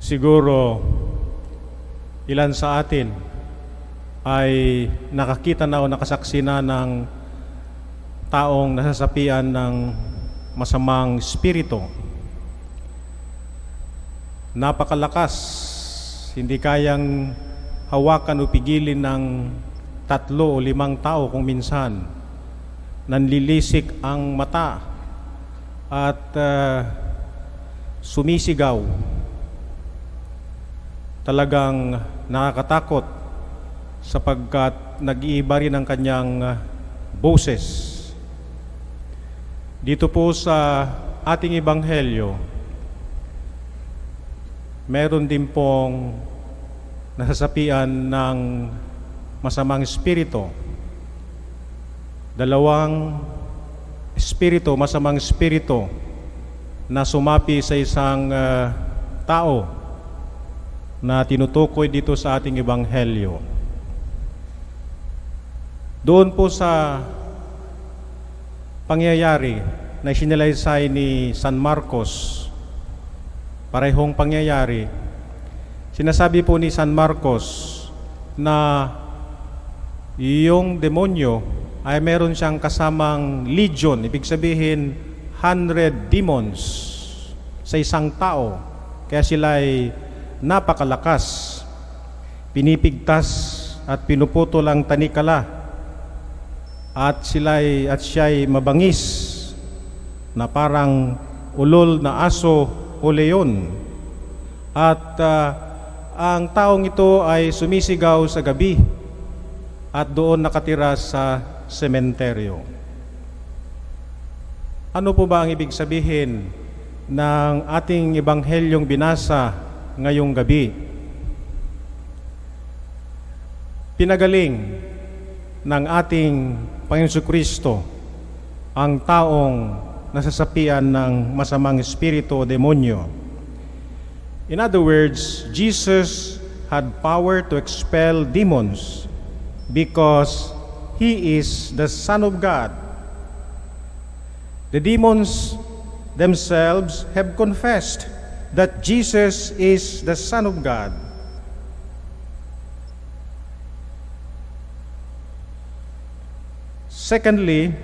Siguro ilan sa atin ay nakakita na o nakasaksi na ng taong nasasapian ng masamang espiritu. Napakalakas, hindi kayang hawakan o pigilin ng 3 o 5 tao kung minsan. Nanlilisik ang mata at sumisigaw. Talagang nakakatakot sapagkat nag-iiba rin ang kanyang boses. Dito po sa ating ebanghelyo, meron din pong nasasapian ng masamang espiritu. 2 espiritu, masamang espiritu na sumapi sa isang tao na tinutukoy dito sa ating ebanghelyo. Doon po sa pangyayari na sinalaysay ni San Marcos, parehong pangyayari, sinasabi po ni San Marcos na yung demonyo ay meron siyang kasamang legion, ibig sabihin 100 demons sa isang tao. Kaya sila ay napakalakas, pinipigtas at pinuputol ang tanikala, at siya'y mabangis na parang ulol na aso o leon. At ang taong ito ay sumisigaw sa gabi at doon nakatira sa sementeryo. Ano po ba ang ibig sabihin ng ating ebanghelyong binasa ngayong gabi? Pinagaling ng ating Panginoon Jesucristo ang taong nasasapian ng masamang espiritu o demonyo. In other words, Jesus had power to expel demons because He is the Son of God. The demons themselves have confessed that Jesus is the Son of God. Secondly,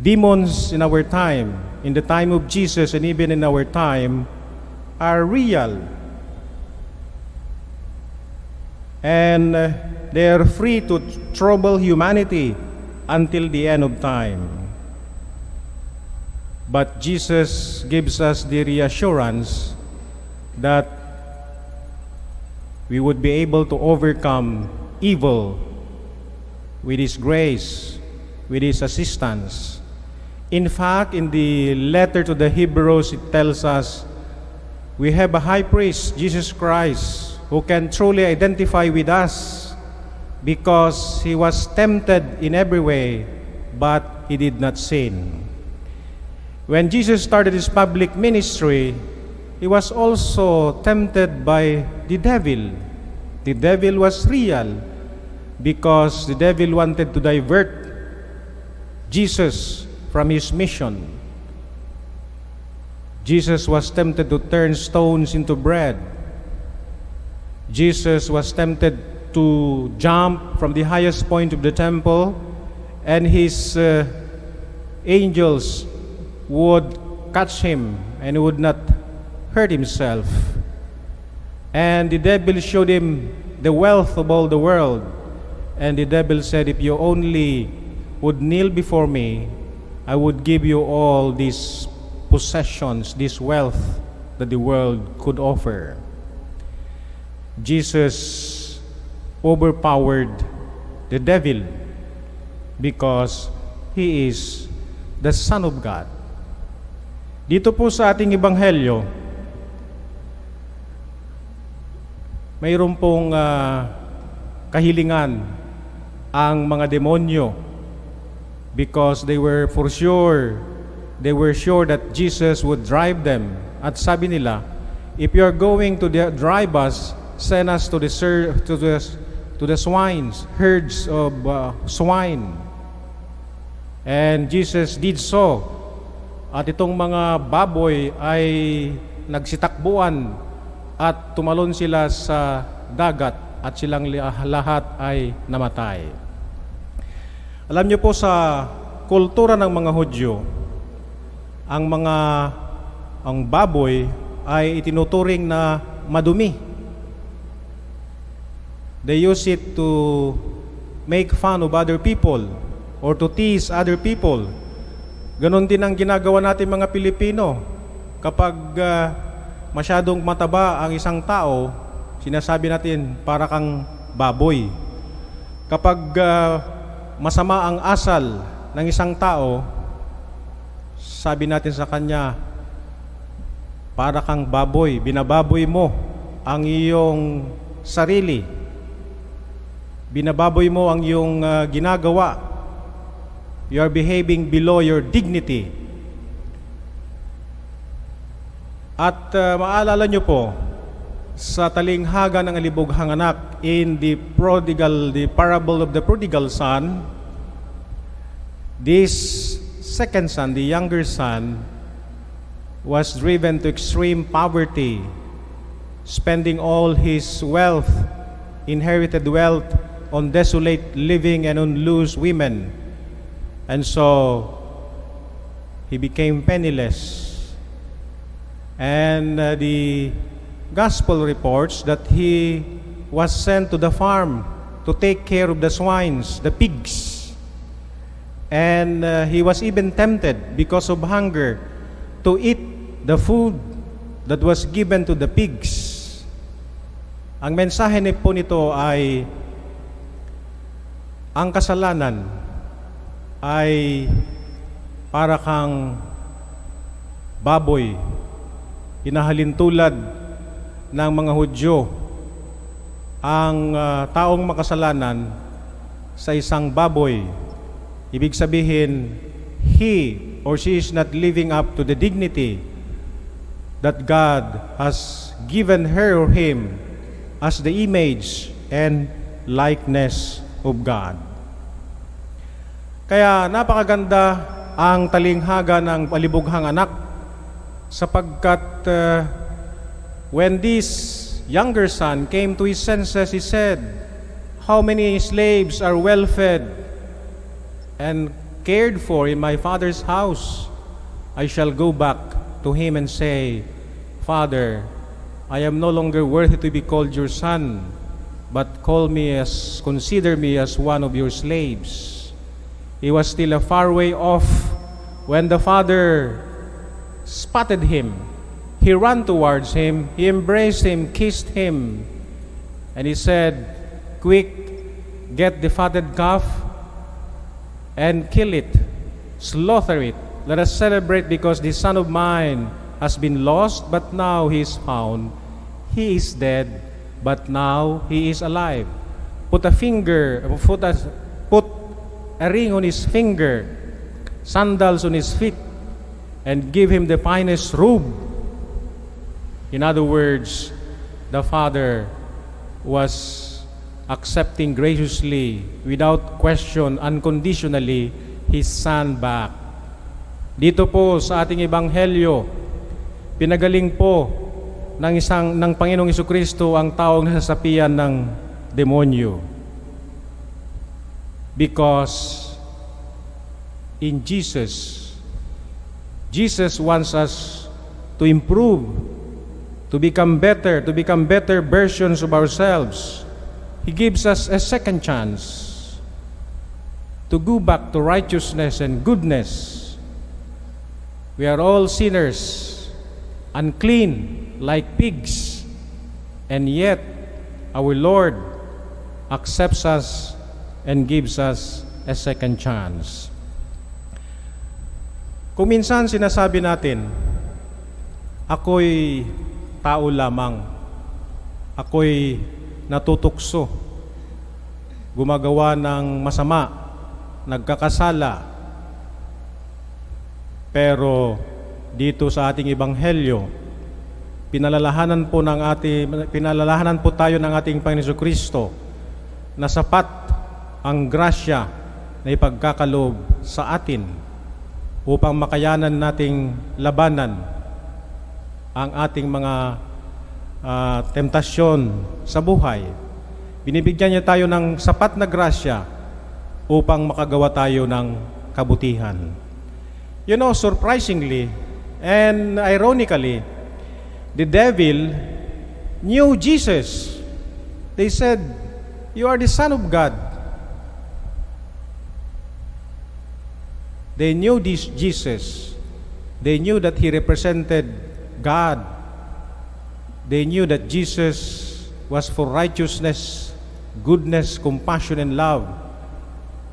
demons in our time, in the time of Jesus and even in our time, are real. And they are free to trouble humanity until the end of time. But Jesus gives us the reassurance that we would be able to overcome evil with His grace, with His assistance. In fact, in the letter to the Hebrews, it tells us we have a high priest, Jesus Christ, who can truly identify with us because He was tempted in every way, but He did not sin. When Jesus started His public ministry, He was also tempted by the devil. The devil was real because the devil wanted to divert Jesus from His mission. Jesus was tempted to turn stones into bread. Jesus was tempted to jump from the highest point of the temple, and his angels would catch him and he would not hurt himself. And the devil showed him the wealth of all the world. And the devil said, if you only would kneel before me, I would give you all these possessions, this wealth that the world could offer. Jesus overpowered the devil because He is the Son of God. Dito po sa ating ebanghelyo, mayroon pong kahilingan ang mga demonyo because they were sure that Jesus would drive them. At sabi nila, if you are going to drive us, send us to the swines, herds of swine. And Jesus did so. At itong mga baboy ay nagsitakbuan at tumalon sila sa dagat at silang lahat ay namatay. Alam niyo po, sa kultura ng mga Hudyo, ang baboy ay itinuturing na madumi. They use it to make fun of other people or to tease other people. Ganon din ang ginagawa natin mga Pilipino. Kapag masyadong mataba ang isang tao, sinasabi natin para kang baboy. Kapag masama ang asal ng isang tao, sabi natin sa kanya, para kang baboy, binababoy mo ang iyong sarili. Binababoy mo ang iyong ginagawa. You are behaving below your dignity. At maalala nyo po, sa talinghaga ng alibughang anak, in the parable of the prodigal son, this second son, the younger son, was driven to extreme poverty, spending all his wealth, inherited wealth, on desolate living and on loose women. And so, he became penniless. And the gospel reports that he was sent to the farm to take care of the swines, the pigs. And he was even tempted because of hunger to eat the food that was given to the pigs. Ang mensahe po nito ay ang kasalanan ay para kang baboy, hinahalintulad ng mga Hudyo ang taong makasalanan sa isang baboy. Ibig sabihin, he or she is not living up to the dignity that God has given her or him as the image and likeness of God. Kaya napakaganda ang talinghaga ng alibughang anak, sapagkat when this younger son came to his senses, he said, "How many slaves are well fed and cared for in my father's house? I shall go back to him and say, Father, I am no longer worthy to be called your son, but consider me as one of your slaves." He was still a far way off when the father spotted him. He ran towards him, he embraced him, kissed him, and he said, "Quick, get the fatted calf and kill it, slaughter it. Let us celebrate, because this son of mine has been lost, but now he is found. He is dead, but now he is alive. Put a ring on his finger, sandals on his feet, and give him the finest robe." In other words, the father was accepting graciously, without question, unconditionally, his son back. Dito po sa ating ebanghelyo, pinagaling po ng Panginoong Jesucristo ang taong nasasapian ng demonyo. Because in Jesus wants us to improve, to become better versions of ourselves. He gives us a second chance to go back to righteousness and goodness. We are all sinners, unclean like pigs, and yet our Lord accepts us and gives us a second chance. Kung minsan sinasabi natin, ako'y tao lamang, ako'y natutukso, gumagawa ng masama, nagkakasala. Pero dito sa ating ebanghelyo, pinalalahanan po tayo ng ating Panginoon Jesucristo na sapat ang grasya na ipagkakaloob sa atin upang makayanan nating labanan ang ating mga temptasyon sa buhay. Binibigyan niya tayo ng sapat na grasya upang makagawa tayo ng kabutihan. You know, surprisingly and ironically, the devil knew Jesus. They said, "You are the Son of God." They knew this Jesus. They knew that He represented God. They knew that Jesus was for righteousness, goodness, compassion, and love.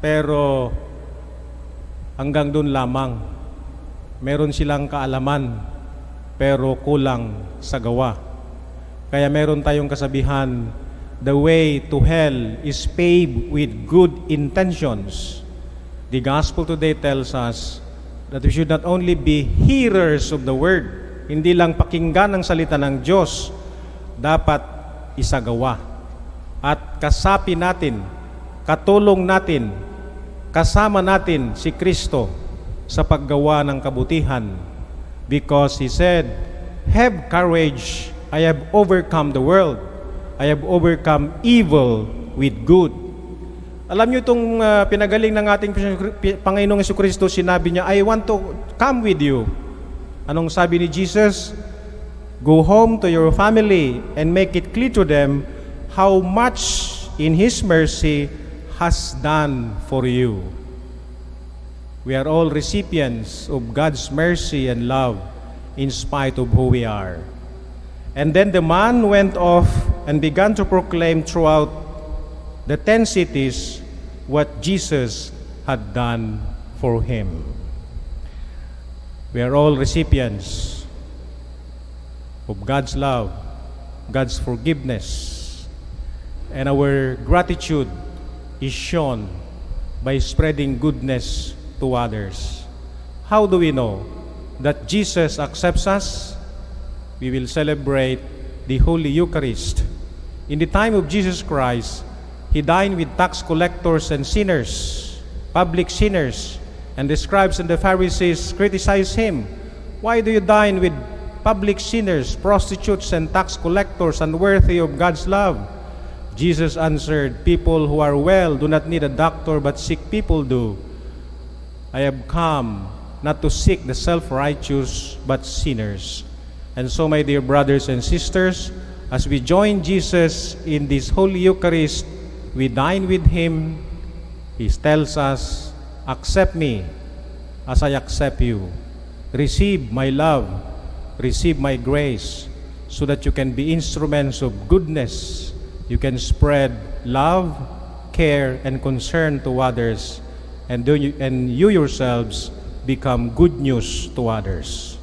Pero hanggang doon lamang. Meron silang kaalaman, pero kulang sa gawa. Kaya meron tayong kasabihan, the way to hell is paved with good intentions. The gospel today tells us that we should not only be hearers of the word, hindi lang pakinggan ang salita ng Diyos, dapat isagawa. At kasapi natin, katulong natin, kasama natin si Kristo sa paggawa ng kabutihan. Because He said, "Have courage, I have overcome the world. I have overcome evil with good." Alam niyo itong pinagaling ng ating Panginoong Jesucristo, sinabi niya, "I want to come with you." Anong sabi ni Jesus? Go home to your family and make it clear to them how much in His mercy has done for you. We are all recipients of God's mercy and love in spite of who we are. And then the man went off and began to proclaim throughout the 10 cities what Jesus had done for him. We are all recipients of God's love, God's forgiveness, and our gratitude is shown by spreading goodness to others. How do we know that Jesus accepts us? We will celebrate the Holy Eucharist. In the time of Jesus Christ, He dined with tax collectors and sinners, public sinners, and the scribes and the Pharisees criticized Him. Why do you dine with public sinners, prostitutes, and tax collectors, unworthy of God's love? Jesus answered, "People who are well do not need a doctor, but sick people do. I have come not to seek the self-righteous, but sinners." And so, my dear brothers and sisters, as we join Jesus in this Holy Eucharist, we dine with Him. He tells us, "Accept me as I accept you. Receive my love, receive my grace, so that you can be instruments of goodness. You can spread love, care, and concern to others, and you yourselves become good news to others."